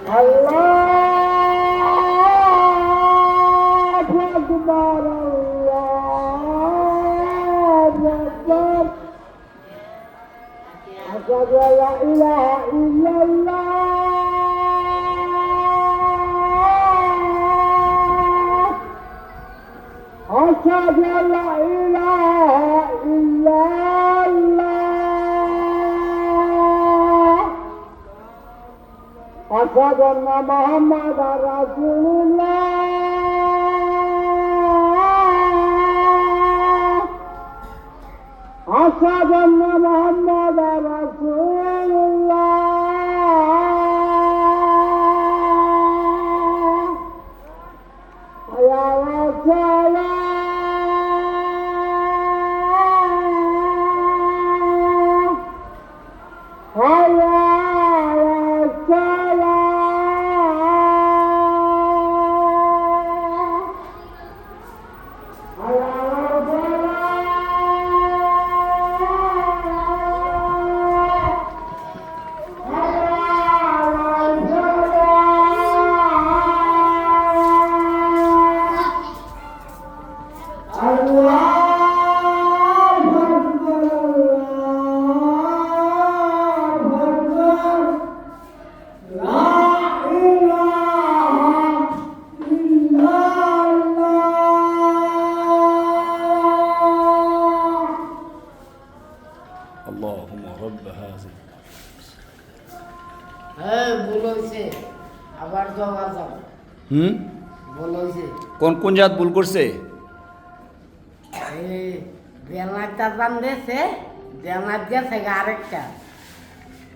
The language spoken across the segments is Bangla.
আল্লাহু আকবার আল্লাহু আকবার আশহাদু আল্লা ইলাহা ইল্লাল্লাহ أشهد أن لا إله إلا الله أشهد أن محمدا رسول الله أشهد أن محمدا رسول الله يا رسول اللهم رب هذه বলেছে আবার জমা যাও বলেছে কোন কোন জাত ভুল করছে? এই বেলাটা বান্ধেছে বেলা দিয়েছে আরেকটা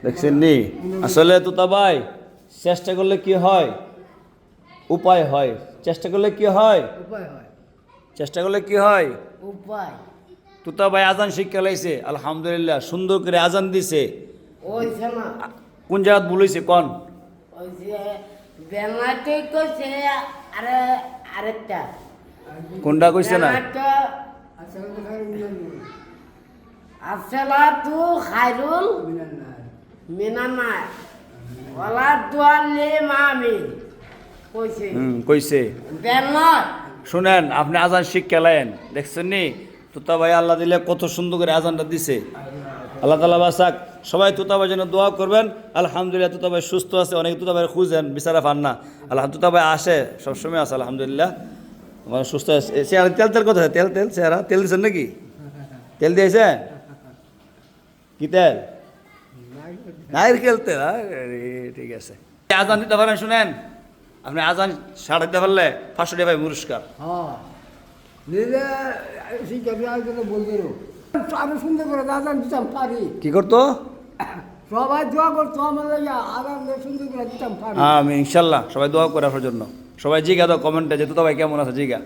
দেখছেন নি আসলে তোতা ভাই চেষ্টা করলে কি হয় উপায় হয় চেষ্টা করলে কি হয় উপায় হয় চেষ্টা করলে কি হয় উপায় তোতা ভাই আজান শিক্ষা লাইছে আলহামদুলিল্লাহ সুন্দর করে আজান দিছে ওইছে না কোন জায়গা ভুল হয়েছে কোন ওই যে বেলাতে কইছে আরে আরেকটা কোনটা কইছে না আসসালাতু খায়রুল মিনান নাস ওয়ালা দুআলি মামি কইছে কইছে বেলা শুনেন আপনি আজান শিক্ষা লাইন দেখছেন নি তোতা ভাই আল্লাহ দিলে কত সুন্দর করে আজানটা দিছে আল্লাহ তাআলা বাসাক সবাই তোতা ভাই জন্য দোয়া করবেন আলহামদুলিল্লাহ তোতা ভাই সুস্থ আছে অনেক তোতা ভাই খুঁজেন বিচারা পান না আল্লাহ তোতা ভাই আসে সবসময় আছে আলহামদুলিল্লাহ আমার সুস্থ আছে চেহারা তেল তেল কথা তেল তেল চেহারা তেল দিয়েছেন নাকি তেল দিয়েছে কি তেল নারকেল তেল ঠিক আছে আজান দিতে পারেন শুনেন আপনি আজান সাড়ে দিতে পারলে 500 টাকা পুরস্কার হ্যাঁ নিজে শিক্ষা বিহার করে বলতে আমি সুন্দর করে আজান দিতাম পারি কি করতো সবাই দোয়া করতো আমার লাগে আজান সুন্দর করে দিতাম পারি আমি ইনশাল্লাহ সবাই দোয়া করে আপনার জন্য সবাই জিজ্ঞা দাও কমেন্টে যে তো ভাই কেমন আছে জিজ্ঞা